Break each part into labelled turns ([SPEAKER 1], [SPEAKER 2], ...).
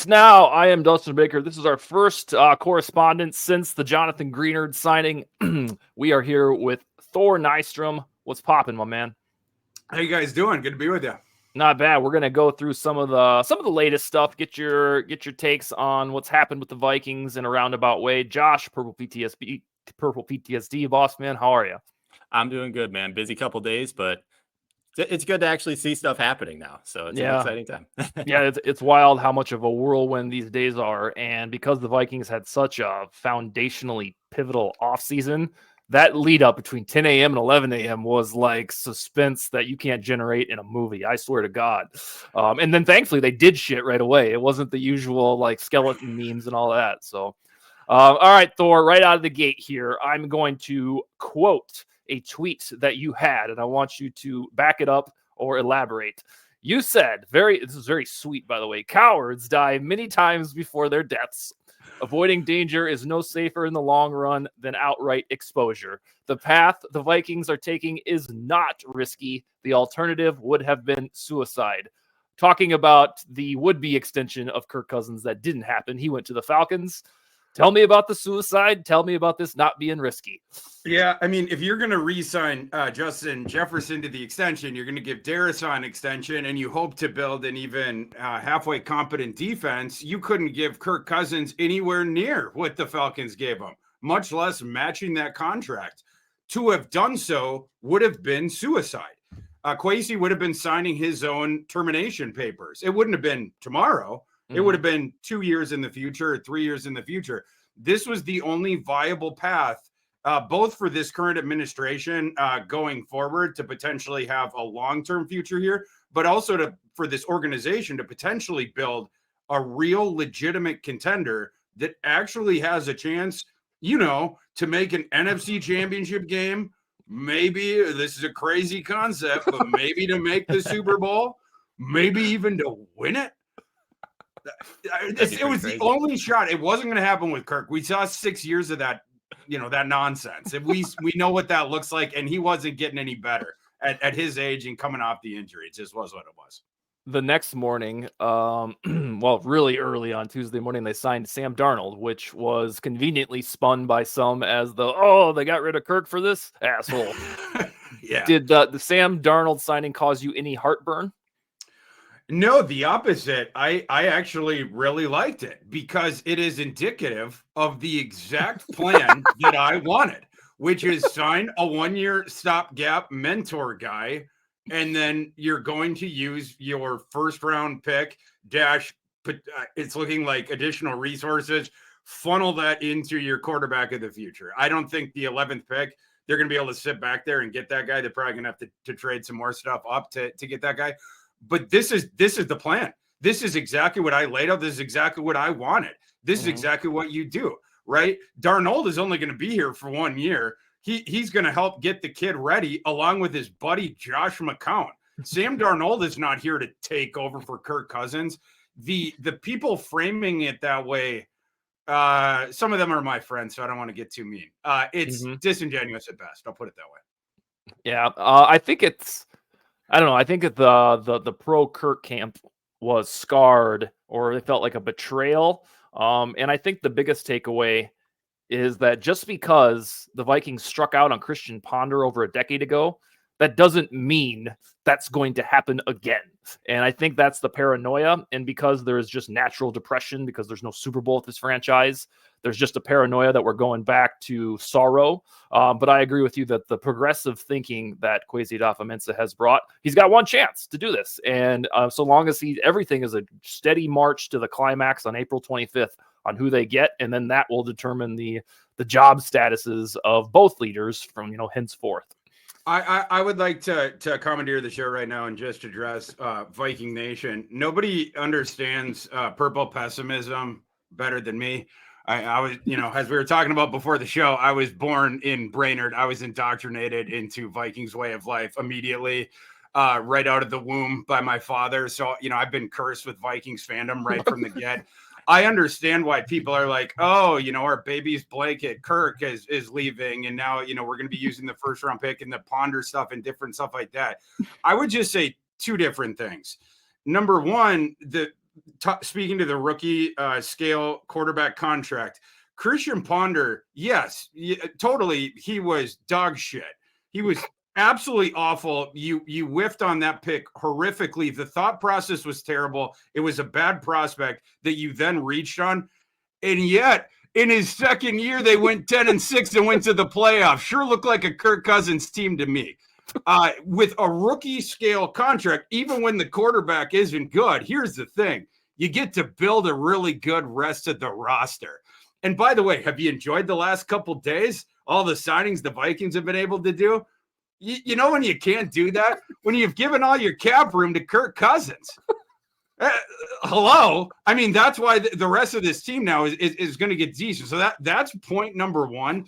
[SPEAKER 1] VikesNow. I am Dustin Baker. This is our first correspondence since the Jonathan Greenard signing. We are here with Thor Nystrom. What's popping, my man?
[SPEAKER 2] How you guys doing? Good to be with you.
[SPEAKER 1] Not bad. We're gonna go through some of the latest stuff. Get your takes on what's happened with the Vikings in a roundabout way. Josh, Purple PTSD, boss man. How are you?
[SPEAKER 3] I'm doing good, man. Busy couple days, but it's good to actually see stuff happening now. So it's an exciting time.
[SPEAKER 1] Yeah, it's wild how much of a whirlwind these days are. And because the Vikings had such a foundationally pivotal offseason, that lead up between 10 a.m. and 11 a.m. was like suspense that you can't generate in a movie. I swear to God. And then thankfully they did shit right away. It wasn't the usual like skeleton memes and all that. So, all right, Thor, right out of the gate here, I'm going to quote a tweet that you had, and I want you to back it up or elaborate. You said, this is very sweet, by the way, cowards die many times before their deaths. Avoiding danger is no safer in the long run than outright exposure. The path the Vikings are taking is not risky. The alternative would have been suicide. Talking about the would-be extension of Kirk Cousins that didn't happen. He went to the Falcons. Tell me about the suicide. Tell me about this not being risky.
[SPEAKER 2] Yeah, I mean, if you're going to re-sign Justin Jefferson to the extension, you're going to give Darrisaw an extension, and you hope to build an even halfway competent defense. You couldn't give Kirk Cousins anywhere near what the Falcons gave him, much less matching that contract. To have done so would have been suicide. Kwesi would have been signing his own termination papers. It wouldn't have been tomorrow. It would have been 2 years in the future or 3 years in the future. This was the only viable path, both for this current administration going forward to potentially have a long-term future here, but also for this organization to potentially build a real legitimate contender that actually has a chance, to make an NFC championship game. Maybe this is a crazy concept, but maybe to make the Super Bowl, maybe even to win it. It was the only shot. It wasn't going to happen with Kirk. We saw 6 years of that, that nonsense. And we know what that looks like. And he wasn't getting any better at his age and coming off the injury. It just was what it was.
[SPEAKER 1] The next morning, really early on Tuesday morning, they signed Sam Darnold, which was conveniently spun by some as they got rid of Kirk for this asshole.
[SPEAKER 2] Yeah.
[SPEAKER 1] Did the Sam Darnold signing cause you any heartburn?
[SPEAKER 2] No, the opposite. I actually really liked it because it is indicative of the exact plan that I wanted, which is sign a 1-year stopgap mentor guy, and then you're going to use your first round pick it's looking like additional resources, funnel that into your quarterback of the future. I don't think the 11th pick, they're going to be able to sit back there and get that guy. They're probably going to have to trade some more stuff up to get that guy. But this is the plan. This is exactly what I laid out. This is exactly what I wanted. This is exactly what you do, right? Darnold is only going to be here for 1 year. He's going to help get the kid ready along with his buddy Josh McCown. Sam Darnold is not here to take over for Kirk Cousins. The people framing it that way, some of them are my friends, so I don't want to get too mean. It's disingenuous at best. I'll put it that way.
[SPEAKER 1] Yeah, I think I don't know. I think that the pro Kirk camp was scarred, or it felt like a betrayal. And I think the biggest takeaway is that just because the Vikings struck out on Christian Ponder over a decade ago, that doesn't mean that's going to happen again. And I think that's the paranoia. And because there is just natural depression, because there's no Super Bowl with this franchise, there's just a paranoia that we're going back to sorrow. But I agree with you that the progressive thinking that Kwesi Adofo-Mensah has brought, he's got one chance to do this. And so long as everything is a steady march to the climax on April 25th on who they get, and then that will determine the job statuses of both leaders from, henceforth.
[SPEAKER 2] I would like to commandeer the show right now and just address Viking Nation. Nobody understands purple pessimism better than me. I was, as we were talking about before the show, I was born in Brainerd. I was indoctrinated into Vikings way of life immediately, right out of the womb by my father. So, I've been cursed with Vikings fandom right from the get. I understand why people are like, oh, our baby's blanket, Kirk is leaving. And now, we're going to be using the first round pick and the Ponder stuff and different stuff like that. I would just say two different things. Number one, the speaking to the rookie scale quarterback contract, Christian Ponder, yes, totally. He was dog shit. He was absolutely awful. You whiffed on that pick horrifically. The thought process was terrible. It was a bad prospect that you then reached on. And yet, in his second year, they went 10-6 and went to the playoffs. Sure looked like a Kirk Cousins team to me. With a rookie scale contract, even when the quarterback isn't good, here's the thing. You get to build a really good rest of the roster. And by the way, have you enjoyed the last couple days? All the signings the Vikings have been able to do? You know when you can't do that? When you've given all your cap room to Kirk Cousins. Hello. I mean, that's why the rest of this team now is going to get decent. So that's point number one.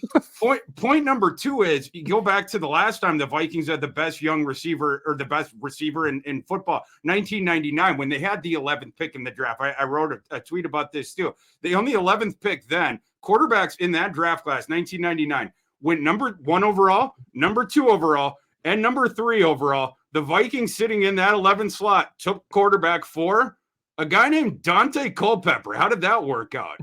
[SPEAKER 2] Point number two is you go back to the last time the Vikings had the best young receiver or the best receiver in football, 1999, when they had the 11th pick in the draft. I wrote a tweet about this too. The only 11th pick then, quarterbacks in that draft class, 1999, went number 1 overall, number 2 overall, and number 3 overall. The Vikings sitting in that 11th slot took quarterback 4, a guy named Dante Culpepper. How did that work out?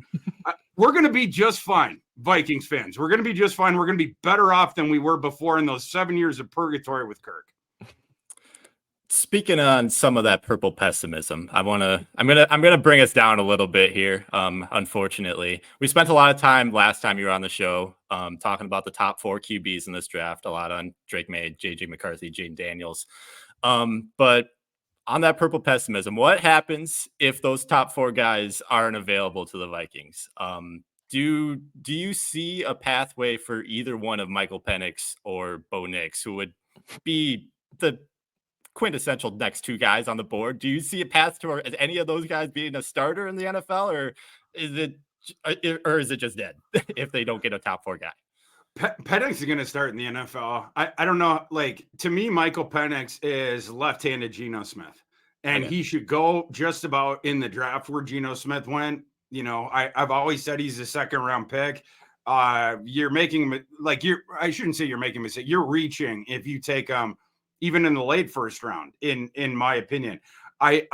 [SPEAKER 2] We're going to be just fine, Vikings fans. We're going to be just fine. We're going to be better off than we were before in those 7 years of purgatory with Kirk.
[SPEAKER 3] Speaking on some of that purple pessimism, I'm gonna bring us down a little bit here. Unfortunately, we spent a lot of time last time you were on the show talking about the top 4 QBs in this draft, a lot on Drake May, JJ McCarthy, Jaden Daniels. But on that purple pessimism, what happens if those top 4 guys aren't available to the Vikings? Do you see a pathway for either one of Michael Penix or Bo Nix, who would be the quintessential next 2 guys on the board? Do you see a path to any of those guys being a starter in the NFL, or is it just dead if they don't get a top 4 guy?
[SPEAKER 2] Penix is going to start in the NFL. I don't know. Like, to me, Michael Penix is left-handed Geno Smith, and he should go just about in the draft where Geno Smith went. You know, I've always said he's a 2nd-round pick. You're making like I shouldn't say you're making a mistake. You're reaching if you take even in the late 1st round, in my opinion. It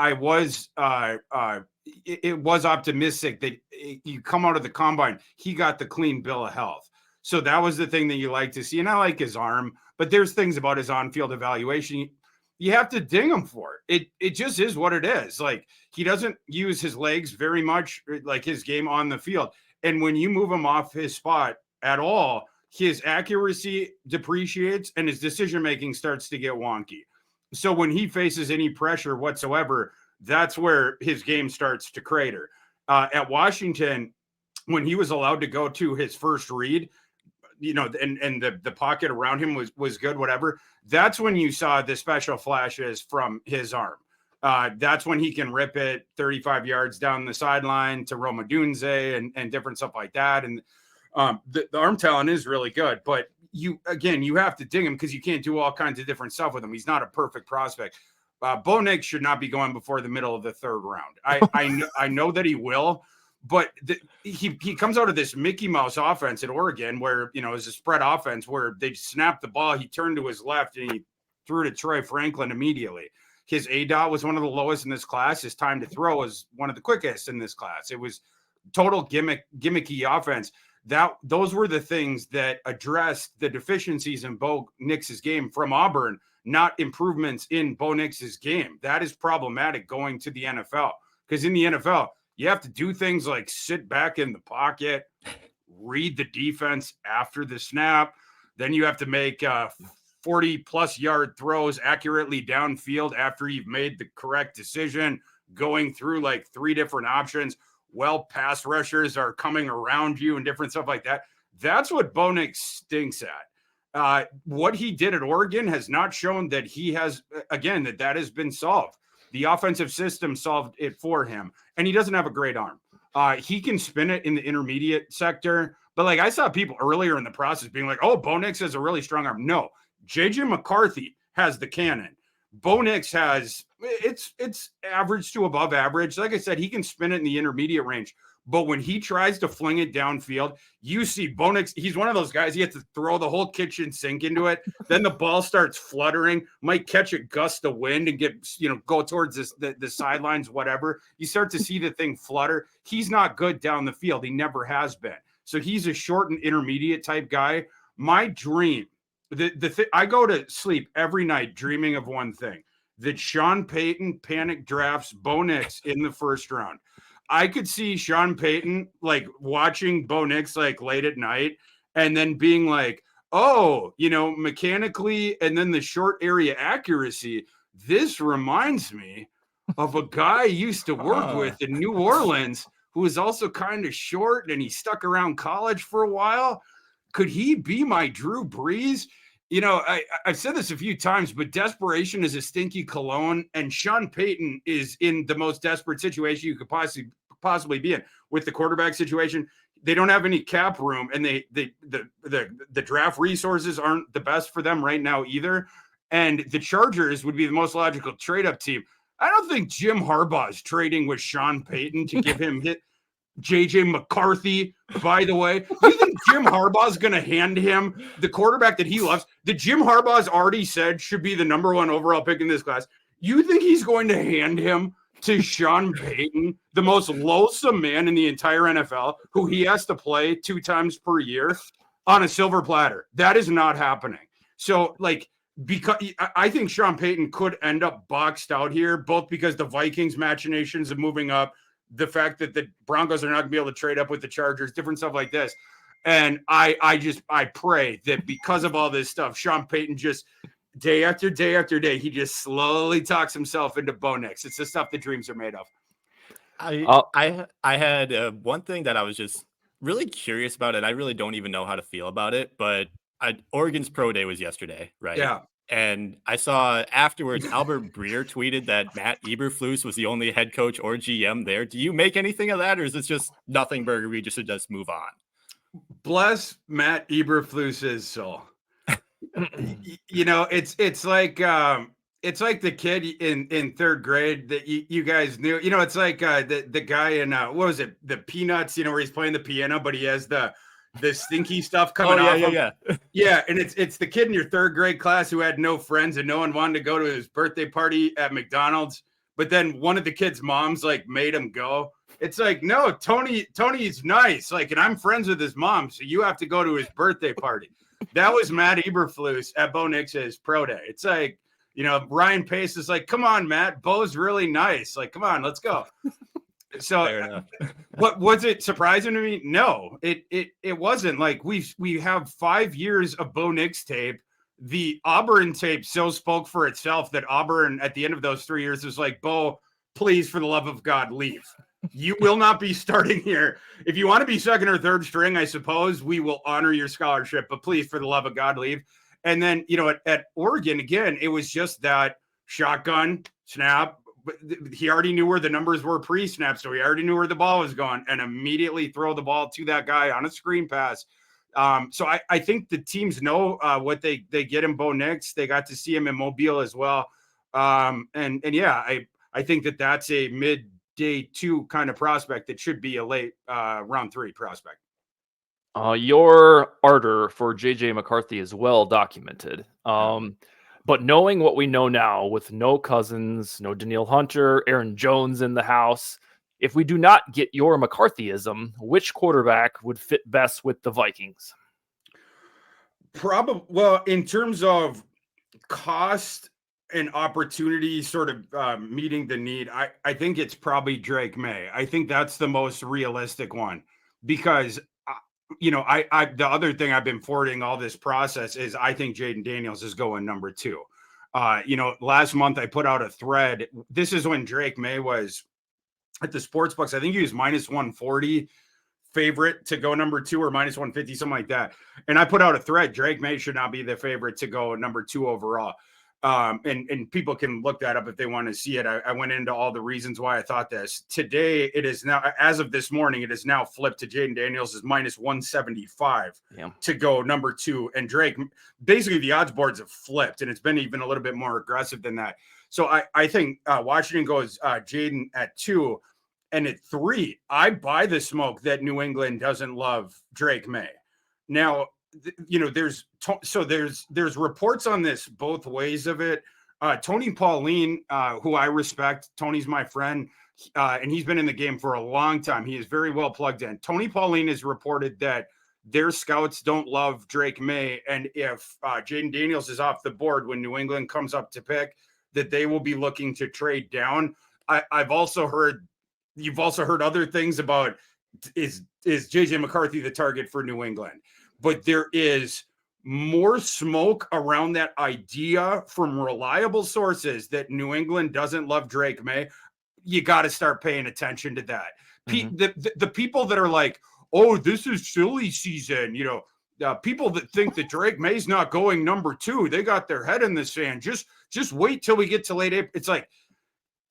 [SPEAKER 2] was optimistic that you come out of the combine, he got the clean bill of health. So that was the thing that you like to see. And I like his arm, but there's things about his on-field evaluation you have to ding him for. It just is what it is. Like, he doesn't use his legs very much, like his game on the field. And when you move him off his spot at all, his accuracy depreciates and his decision-making starts to get wonky. So when he faces any pressure whatsoever, that's where his game starts to crater. At Washington, when he was allowed to go to his first read, you know, and the pocket around him was good, whatever, that's when you saw the special flashes from his arm. That's when he can rip it 35 yards down the sideline to Roma Dunze and different stuff like that. And the arm talent is really good, but you have to ding him because you can't do all kinds of different stuff with him. He's not a perfect prospect. Bo Nix should not be going before the middle of the 3rd round. I know that he will, but he comes out of this Mickey Mouse offense at Oregon where, you know, it's a spread offense where they snapped the ball. He turned to his left and he threw to Troy Franklin immediately. His ADOT was one of the lowest in this class. His time to throw was one of the quickest in this class. It was total gimmicky offense. Those were the things that addressed the deficiencies in Bo Nix's game from Auburn, not improvements in Bo Nix's game. That is problematic going to the NFL, because in the NFL, you have to do things like sit back in the pocket, read the defense after the snap. Then you have to make 40-plus yard throws accurately downfield after you've made the correct decision, going through like 3 different options. Well, pass rushers are coming around you and different stuff like that. That's what Bo Nix stinks at. What he did at Oregon has not shown that he has, again, that has been solved. The offensive system solved it for him, and he doesn't have a great arm. He can spin it in the intermediate sector, but like I saw people earlier in the process being like, oh, Bo Nix has a really strong arm. No, JJ McCarthy has the cannon. Bo Nix has it's average to above average. Like I said, he can spin it in the intermediate range. But when he tries to fling it downfield, you see Bo Nix, he's one of those guys, he has to throw the whole kitchen sink into it. Then the ball starts fluttering, might catch a gust of wind and get, go towards the sidelines, whatever. You start to see the thing flutter. He's not good down the field. He never has been. So he's a short and intermediate type guy. My dream, I go to sleep every night dreaming of one thing, that Sean Payton panic drafts Bo Nix in the first round. I could see Sean Payton like watching Bo Nix like late at night and then being like, oh, mechanically, and then the short area accuracy. This reminds me of a guy I used to work with in New Orleans who was also kind of short and he stuck around college for a while. Could he be my Drew Brees? I've said this a few times, but desperation is a stinky cologne, and Sean Payton is in the most desperate situation you could possibly be in with the quarterback situation. They don't have any cap room, and the draft resources aren't the best for them right now either. And the Chargers would be the most logical trade-up team. I don't think Jim Harbaugh is trading with Sean Payton to give him JJ McCarthy, by the way. You think Jim Harbaugh is going to hand him the quarterback that he loves, that Jim Harbaugh's already said should be the number 1 overall pick in this class? You think he's going to hand him to Sean Payton, the most loathsome man in the entire NFL, who he has to play 2 times per year on a silver platter? That is not happening. So, because I think Sean Payton could end up boxed out here, both because the Vikings machinations of moving up, the fact that the Broncos are not going to be able to trade up with the Chargers, different stuff like this. And I pray that because of all this stuff, Sean Payton just day after day after day, he just slowly talks himself into Bo Nix. It's the stuff that dreams are made of.
[SPEAKER 3] I had one thing that I was just really curious about, and I really don't even know how to feel about it, but Oregon's pro day was yesterday, right?
[SPEAKER 2] Yeah.
[SPEAKER 3] And I saw afterwards, Albert Breer tweeted that Matt Eberflus was the only head coach or GM there. Do you make anything of that, or is it just nothing burger? We just should just move on.
[SPEAKER 2] Bless Matt Eberflus's soul. It's like the kid in third grade that you guys knew. It's like the guy in what was it, the Peanuts? Where he's playing the piano, but he has the stinky stuff coming off. Yeah. And it's the kid in your third grade class who had no friends and no one wanted to go to his birthday party at McDonald's. But then one of the kids' moms made him go. It's like, no, Tony's nice. And I'm friends with his mom, so you have to go to his birthday party. That was Matt Eberflus at Bo Nix's pro day. It's like, Ryan Pace is like, come on, Matt, Bo's really nice. Come on, let's go. So what was it surprising to me? No, it wasn't. We have 5 years of Bo Nix tape. The Auburn tape so spoke for itself that Auburn at the end of those 3 years was like, Bo, please, for the love of God, leave. You will not be starting here. If you want to be second or third string, I suppose we will honor your scholarship, but please, for the love of God, leave. And then, at Oregon, again, it was just that shotgun snap. He already knew where the numbers were pre-snap, so he already knew where the ball was going, and immediately throw the ball to that guy on a screen pass. So I think the teams know what they get in Bo Nix. They got to see him in Mobile as well. And yeah, I think that's a mid-day 2 kind of prospect that should be a late round 3 prospect.
[SPEAKER 1] Your ardor for JJ McCarthy is well documented. But knowing what we know now, with no Cousins, no Danielle Hunter, Aaron Jones in the house, if we do not get your McCarthyism, which quarterback would fit best with the Vikings?
[SPEAKER 2] Probably, well, in terms of cost and opportunity, sort of meeting the need, I think it's probably Drake May. I think that's the most realistic one because I the other thing I've been forwarding all this process is I think Jaden Daniels is going number 2. Last month I put out a thread. This is when Drake May was at the sports books. I think he was minus 140 favorite to go number 2 or minus 150, something like that. And I put out a thread. Drake May should not be the favorite to go number 2 overall. And people can look that up if they want to see it. I went into all the reasons why I thought this. Today, it is now, as of this morning, it is now flipped to Jaden Daniels is minus 175 to go number 2. And Drake, basically the odds boards have flipped, and it's been even a little bit more aggressive than that. So I think Washington goes Jaden at 2. And at 3, I buy the smoke that New England doesn't love Drake May. Now, there's reports on this both ways of it. Tony Pauline, who I respect, Tony's my friend, and he's been in the game for a long time. He is very well plugged in. Tony Pauline has reported that their scouts don't love Drake May, and if Jaden Daniels is off the board when New England comes up to pick, that they will be looking to trade down. I've also heard. You've also heard other things about is JJ McCarthy the target for New England, but there is more smoke around that idea from reliable sources that New England doesn't love Drake May. You got to start paying attention to that. The people that are like, oh, this is silly season, people that think that Drake May's not going number 2, they got their head in the sand. Just wait till we get to late April. It's like,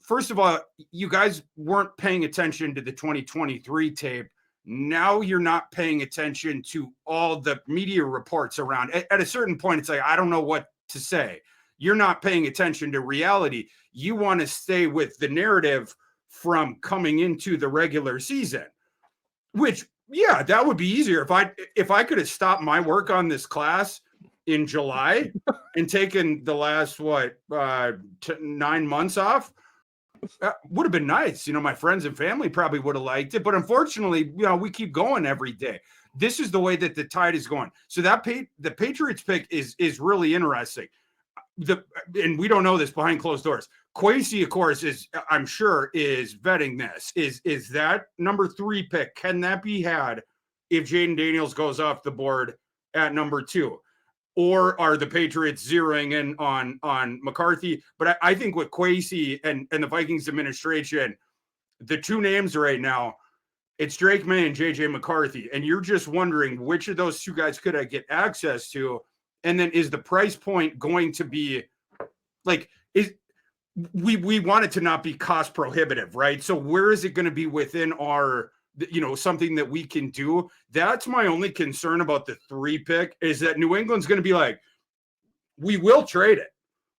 [SPEAKER 2] first of all, you guys weren't paying attention to the 2023 tape. Now you're not paying attention to all the media reports around. At a certain point, it's like, I don't know what to say. You're not paying attention to reality. You want to stay with the narrative from coming into the regular season, which, yeah, that would be easier. If I could have stopped my work on this class in July and taken the last, 9 months off, would have been nice. My friends and family probably would have liked it, but unfortunately, we keep going every day. This is the way that the tide is going. So that the Patriots pick is really interesting. And we don't know this behind closed doors. Kwesi, of course, I'm sure is vetting this. Is that number 3 pick? Can that be had if Jaden Daniels goes off the board at number 2? Or are the Patriots zeroing in on McCarthy? But I think with Kwesi and the Vikings administration, the 2 names right now, it's Drake May and JJ McCarthy. And you're just wondering which of those 2 guys could I get access to? And then is the price point going to be like, we want it to not be cost prohibitive, right? So where is it going to be within our, something that we can do? That's my only concern about the 3 pick, is that New England's going to be like, we will trade it,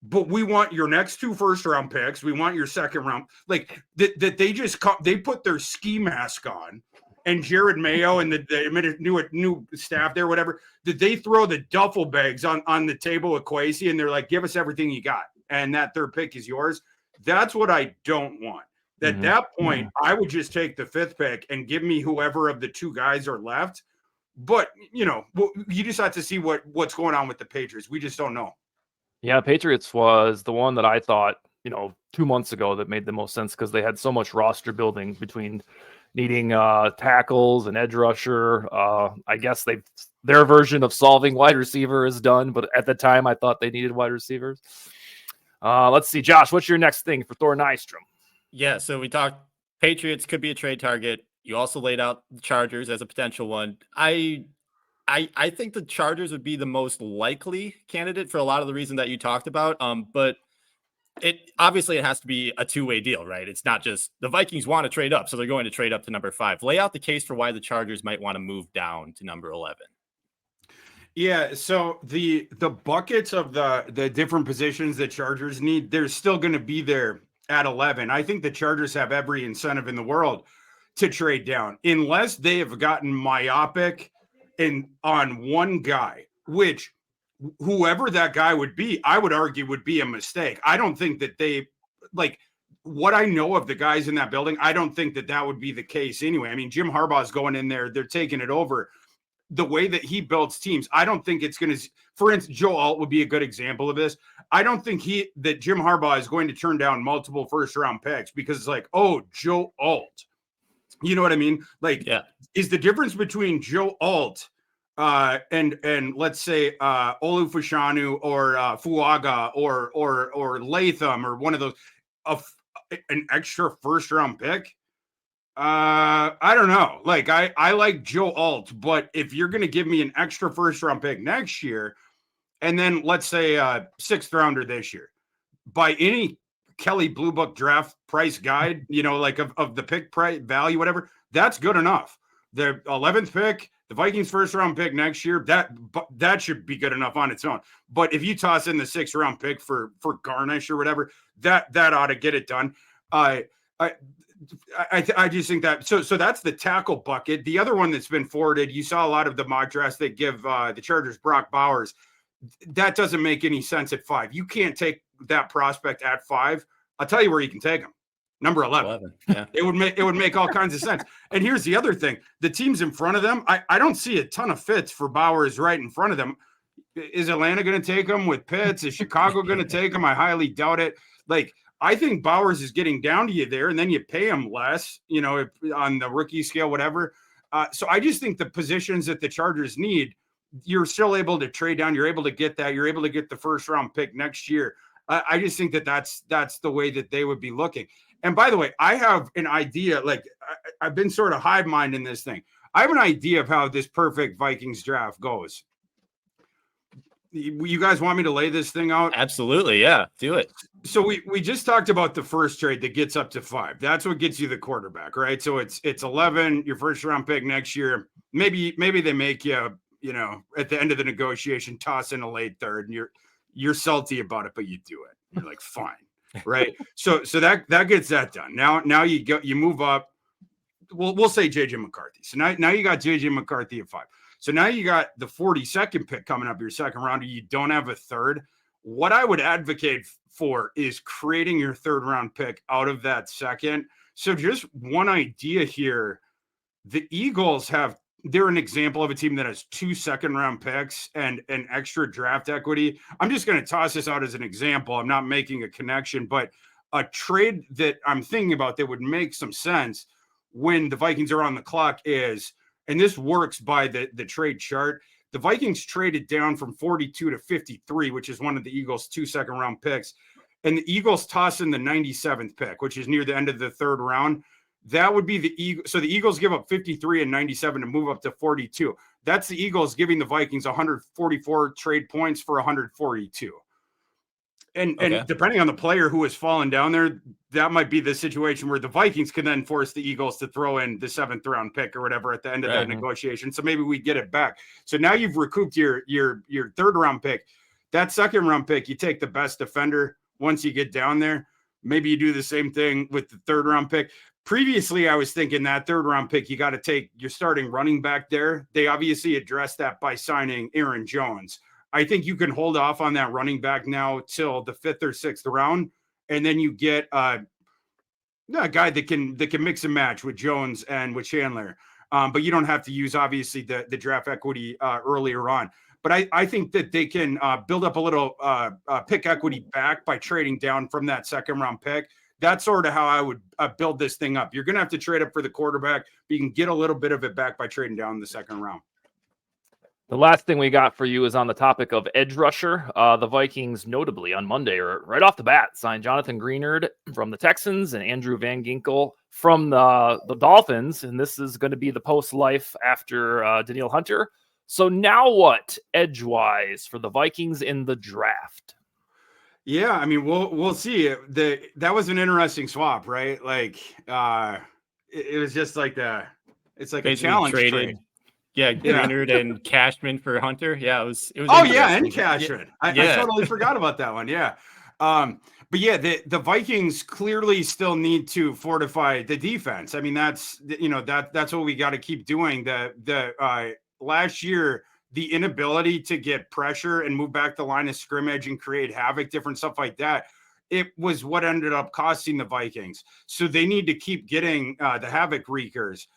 [SPEAKER 2] but we want your next 2 first-round picks. We want your second round. Like that they just they put their ski mask on, and Jared Mayo and the new staff there, whatever, did they throw the duffel bags on the table with Kwesi, and they're like, give us everything you got, and that 3rd pick is yours. That's what I don't want. At that point, I would just take the 5th pick and give me whoever of the 2 guys are left. But, you just have to see what's going on with the Patriots. We just don't know.
[SPEAKER 1] Yeah, Patriots was the one that I thought, 2 months ago that made the most sense because they had so much roster building between needing tackles and edge rusher. I guess their version of solving wide receiver is done, but at the time I thought they needed wide receivers. Let's see, Josh, what's your next thing for Thor Nystrom?
[SPEAKER 3] Yeah, so we talked Patriots could be a trade target. You also laid out the Chargers as a potential one. I think the Chargers would be the most likely candidate for a lot of the reason that you talked about. But it has to be a 2-way deal, right? It's not just the Vikings want to trade up, so they're going to trade up to number 5. Lay out the case for why the Chargers might want to move down to number 11.
[SPEAKER 2] Yeah, so the buckets of the different positions that Chargers need, they're still going to be there at 11. I think the Chargers have every incentive in the world to trade down, unless they have gotten myopic on one guy, which whoever that guy would be, I would argue would be a mistake. I don't think that they, like, what I know of the guys in that building, I don't think that would be the case anyway. I mean, Jim Harbaugh's going in there, they're taking it over. The way that he builds teams, I don't think it's going to, for instance, Joe Alt would be a good example of this. I don't think that Jim Harbaugh is going to turn down multiple first-round picks because it's like, oh, Joe Alt. You know what I mean? Like, yeah. Is the difference between Joe Alt and let's say Olu Fashanu or Fuaga or Latham or one of those, an extra first-round pick? I don't know. Like, I like Joe Alt, but if you're going to give me an extra first-round pick next year, and then let's say 6th rounder this year, by any Kelly Blue Book draft price guide, like of the pick price value, whatever, that's good enough. the 11th pick, the Vikings first round pick next year, that should be good enough on its own. But if you toss in the 6th round pick for garnish or whatever, that ought to get it done. I just think that so that's the tackle bucket. The other one that's been forwarded, you saw a lot of the mock drafts that give the Chargers Brock Bowers. That doesn't make any sense at 5. You can't take that prospect at 5. I'll tell you where you can take him. Number 11.
[SPEAKER 3] Yeah.
[SPEAKER 2] It would make all kinds of sense. And here's the other thing. The teams in front of them, I don't see a ton of fits for Bowers right in front of them. Is Atlanta going to take him with Pitts? Is Chicago going to take him? I highly doubt it. Like, I think Bowers is getting down to you there, and then you pay him less, on the rookie scale, whatever. So I just think the positions that the Chargers need, you're still able to trade down. You're able to get that. You're able to get the first round pick next year. I just think that's the way that they would be looking. And by the way, I have an idea, like I've been sort of hive mind in this thing. I have an idea of how this perfect Vikings draft goes. You guys want me to lay this thing out?
[SPEAKER 3] Absolutely. Yeah, do it.
[SPEAKER 2] So we just talked about the first trade that gets up to 5. That's what gets you the quarterback, right? So it's 11, your first round pick next year. Maybe they make you, at the end of the negotiation, toss in a late 3rd, and you're salty about it, but you do it. You're like, fine. Right. So that gets that done. Now you move up. We'll say JJ McCarthy. So now you got JJ McCarthy at 5. So now you got the 42nd pick coming up, your second rounder. You don't have a 3rd. What I would advocate for is creating your 3rd round pick out of that 2nd. So just one idea here. The Eagles they're an example of a team that has 2 2nd round picks and an extra draft equity. I'm just going to toss this out as an example. I'm not making a connection, but a trade that I'm thinking about that would make some sense when the Vikings are on the clock is, and this works by the trade chart, the Vikings traded down from 42 to 53, which is one of the Eagles' 2 2nd round picks. And the Eagles toss in the 97th pick, which is near the end of the 3rd round. That would be the Eagles. So the Eagles give up 53 and 97 to move up to 42. That's the Eagles giving the Vikings 144 trade points for 142. And depending on the player who has fallen down there, that might be the situation where the Vikings can then force the Eagles to throw in the 7th round pick or whatever at the end of that negotiation. So maybe we get it back. So now you've recouped your 3rd round pick. That 2nd round pick, you take the best defender once you get down there. Maybe you do the same thing with the 3rd round pick. Previously, I was thinking that 3rd round pick, you got to take your starting running back there. They obviously addressed that by signing Aaron Jones. I think you can hold off on that running back now till the 5th or 6th round, and then you get a guy that can mix and match with Jones and with Chandler. But you don't have to use obviously the draft equity earlier on. But I think that they can build up a little pick equity back by trading down from that 2nd round pick. That's sort of how I would build this thing up. You're going to have to trade up for the quarterback, but you can get a little bit of it back by trading down in the 2nd round.
[SPEAKER 1] The last thing we got for you is on the topic of edge rusher. The Vikings, notably on Monday, or right off the bat, signed Jonathan Greenard from the Texans and Andrew Van Ginkel from the Dolphins. And this is going to be the post-life after Danielle Hunter. So now what, edge-wise, for the Vikings in the draft?
[SPEAKER 2] Yeah, I mean, we'll see. That was an interesting swap, right? Like, it was just like it's like basically a challenge trade.
[SPEAKER 3] Yeah, Greenard and Cashman for Hunter. Yeah, it was.
[SPEAKER 2] Oh yeah, and Cashman. I totally forgot about that one. Yeah, but yeah, the Vikings clearly still need to fortify the defense. I mean, that's what we got to keep doing. The last year, the inability to get pressure and move back the line of scrimmage and create havoc, different stuff like that, it was what ended up costing the Vikings. So they need to keep getting the havoc wreakers.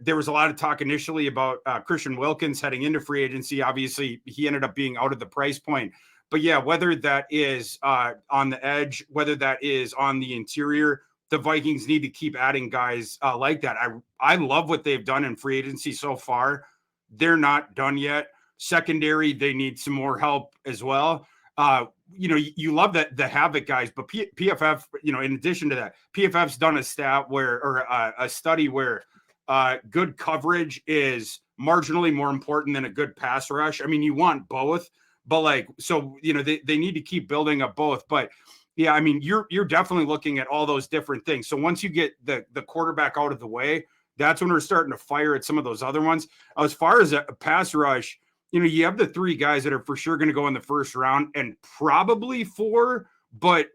[SPEAKER 2] There was a lot of talk initially about Christian Wilkins heading into free agency. Obviously, he ended up being out of the price point. But yeah, whether that is on the edge, whether that is on the interior, the Vikings need to keep adding guys like that. I love what they've done in free agency so far. They're not done yet. Secondary, they need some more help as well. You love that the havoc guys, but PFF, in addition to that, PFF's done a study where good coverage is marginally more important than a good pass rush. I mean, you want both, but they need to keep building up both. But yeah, I mean, you're definitely looking at all those different things. So once you get the quarterback out of the way, that's when we're starting to fire at some of those other ones. As far as a pass rush, you have the 3 guys that are for sure going to go in the first round and probably 4. But,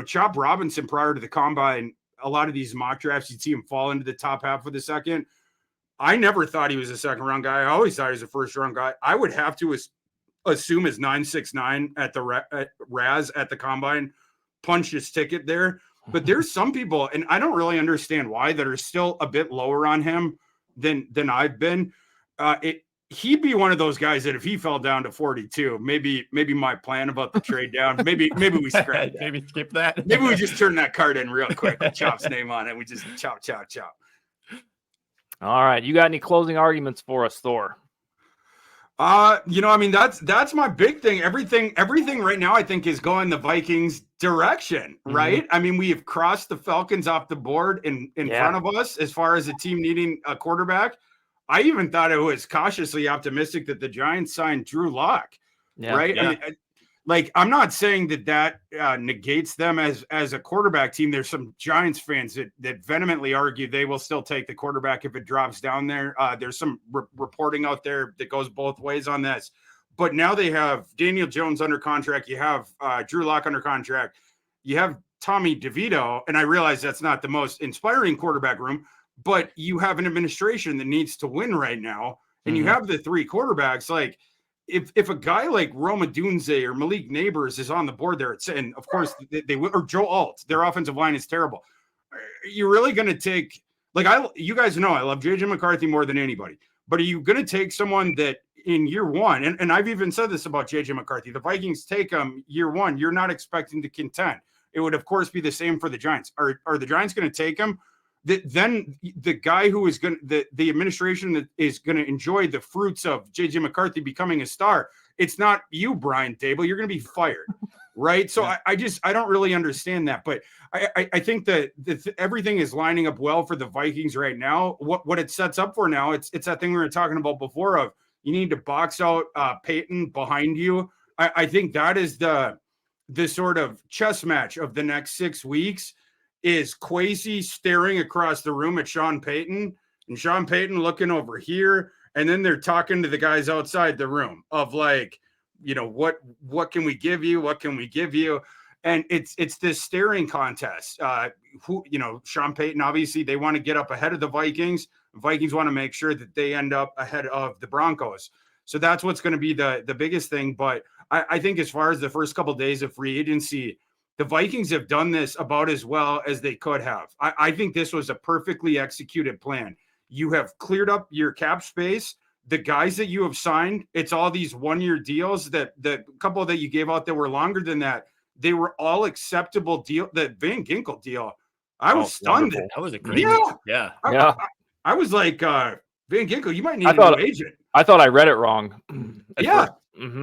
[SPEAKER 2] Chop Robinson prior to the combine, a lot of these mock drafts, you'd see him fall into the top half of the second. I never thought he was a second round guy. I always thought he was a first round guy. I would have to assume his 9.69 at the Raz at the combine punched his ticket there. But there's some people, and I don't really understand why, that are still a bit lower on him than I've been. He'd be one of those guys that if he fell down to 42, maybe my plan about the trade down, maybe we scrap that.
[SPEAKER 3] Maybe skip that.
[SPEAKER 2] Maybe we just turn that card in real quick with Chop's name on it. We just chop.
[SPEAKER 1] All right. You got any closing arguments for us, Thor?
[SPEAKER 2] That's my big thing. Everything right now I think is going the Vikings direction, right? I mean, we have crossed the Falcons off the board in front of us as far as a team needing a quarterback. I even thought it was cautiously optimistic that the Giants signed Drew Lock, right?
[SPEAKER 3] Yeah.
[SPEAKER 2] I mean, I'm not saying that negates them as a quarterback team. There's some Giants fans that vehemently argue they will still take the quarterback if it drops down there. There's some reporting out there that goes both ways on this. But now they have Daniel Jones under contract. You have Drew Lock under contract. You have Tommy DeVito, and I realize that's not the most inspiring quarterback room, but you have an administration that needs to win right now, and you have the 3 quarterbacks. Like, if a guy like Roma Dunze or Malik Neighbors is on the board there, and of course they or Joe Alt, their offensive line is terrible. You're really going to take, you guys know I love JJ McCarthy more than anybody, but are you going to take someone that in year one, and I've even said this about JJ McCarthy, the Vikings take him year one, you're not expecting to contend. It would of course be the same for the Giants. Are the Giants going to take him? Then the guy who is going to, the administration that is going to enjoy the fruits of JJ McCarthy becoming a star, it's not you, Brian Dable. You're going to be fired, right? So I don't really understand that, but I think that everything is lining up well for the Vikings right now. What it sets up for now, it's that thing we were talking about before of you need to box out Peyton behind you. I think that is the sort of chess match of the next 6 weeks. Is Kwesi staring across the room at Sean Payton and Sean Payton looking over here. And then they're talking to the guys outside the room of what can we give you? What can we give you? And it's this staring contest. Sean Payton, obviously they want to get up ahead of the Vikings. Vikings want to make sure that they end up ahead of the Broncos. So that's what's going to be the biggest thing. But I think as far as the first couple of days of free agency, the Vikings have done this about as well as they could have. I think this was a perfectly executed plan. You have cleared up your cap space. The guys that you have signed, it's all these one-year deals that the couple that you gave out that were longer than that. They were all acceptable deal. The Van Ginkel deal, I was stunned.
[SPEAKER 3] That was a great deal. Yeah.
[SPEAKER 2] I was like, Van Ginkel, you might need a new agent.
[SPEAKER 1] I thought I read it wrong.
[SPEAKER 2] Yeah.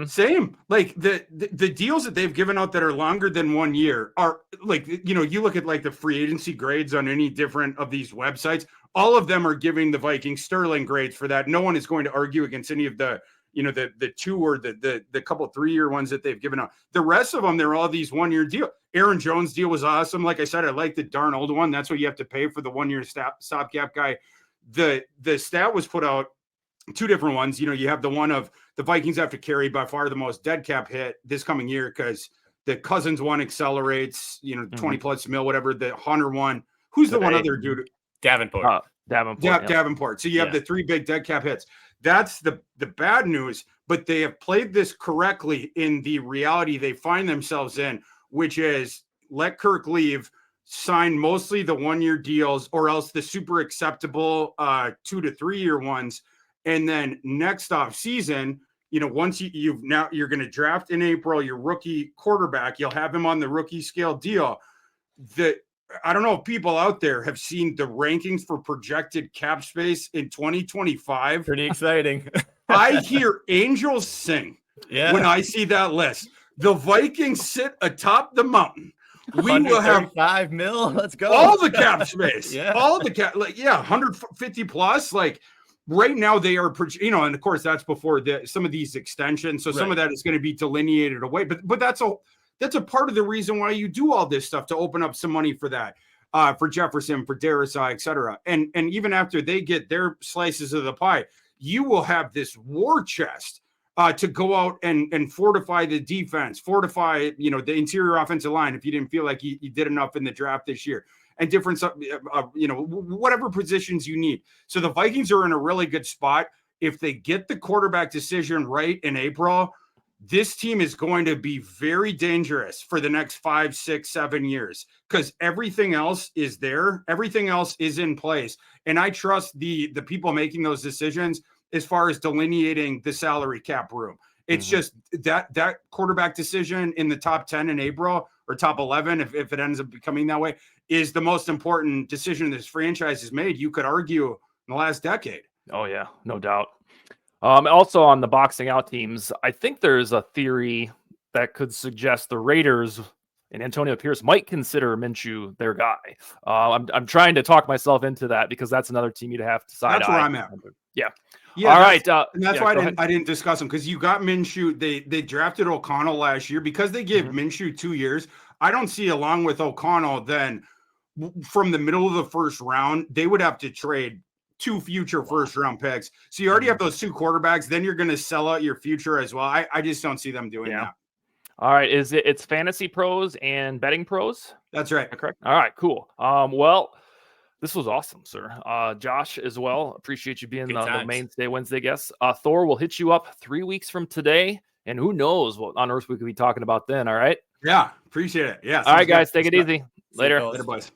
[SPEAKER 2] Same. Like the deals that they've given out that are longer than 1 year are you look at like the free agency grades on any different of these websites, all of them are giving the Vikings sterling grades for that. No one is going to argue against any of the 2 or the couple 3-year ones that they've given out. The rest of them, they're all these 1-year deal. Aaron Jones deal was awesome. Like I said, I like the Darnold one. That's what you have to pay for the 1-year stopgap guy. The stat was put out 2 different ones. You have the one of the Vikings have to carry by far the most dead cap hit this coming year because the Cousins one accelerates, 20 plus mil, whatever. The Hunter one, who's the one other dude?
[SPEAKER 3] Davenport.
[SPEAKER 2] Davenport. So you have the 3 big dead cap hits. That's the bad news, but they have played this correctly in the reality they find themselves in, which is let Kirk leave, sign mostly the 1-year deals or else the super acceptable 2 to 3 year ones. And then next off season, once you're going to draft in April, your rookie quarterback, you'll have him on the rookie scale deal. I don't know if people out there have seen the rankings for projected cap space in 2025.
[SPEAKER 3] Pretty exciting.
[SPEAKER 2] I hear angels sing when I see that list. The Vikings sit atop the mountain. We will have
[SPEAKER 3] $5 million. Let's go.
[SPEAKER 2] All the cap space. All the cap, 150 plus. Right now they are, and of course that's before some of these extensions. So some of that is going to be delineated away. But that's a part of the reason why you do all this stuff, to open up some money for that. for Jefferson, for Darrisaw, et cetera. And even after they get their slices of the pie, you will have this war chest to go out and fortify the defense, fortify, the interior offensive line if you didn't feel like you did enough in the draft this year, and different, whatever positions you need. So the Vikings are in a really good spot. If they get the quarterback decision right in April, this team is going to be very dangerous for the next 5, 6, 7 years because everything else is there. Everything else is in place. And I trust the people making those decisions as far as delineating the salary cap room. It's just that quarterback decision in the top 10 in April or top 11, if it ends up becoming that way, is the most important decision this franchise has made, you could argue, in the last decade.
[SPEAKER 1] Oh, yeah, no doubt. Also on the boxing out teams, I think there's a theory that could suggest the Raiders and Antonio Pierce might consider Minshew their guy. I'm trying to talk myself into that because that's another team you'd have to side.
[SPEAKER 2] That's where I'm at.
[SPEAKER 1] Yeah.
[SPEAKER 2] Yeah.
[SPEAKER 1] All right.
[SPEAKER 2] And that's why I didn't discuss them, because you got Minshew. They drafted O'Connell last year because they gave Minshew 2 years. I don't see, along with O'Connell, then from the middle of the first round, they would have to trade 2 future first round picks. So you already have those 2 quarterbacks. Then you're going to sell out your future as well. I just don't see them doing that.
[SPEAKER 1] All right. It's Fantasy Pros and Betting Pros?
[SPEAKER 2] That's right.
[SPEAKER 1] Correct. All right, cool. Well, this was awesome, sir. Josh as well. Appreciate you being the mainstay Wednesday guest. Thor, will hit you up 3 weeks from today, and who knows what on earth we could be talking about then. All right.
[SPEAKER 2] Yeah. Appreciate it. Yeah.
[SPEAKER 1] All right, guys. Take it easy. Later.
[SPEAKER 2] Later, boys.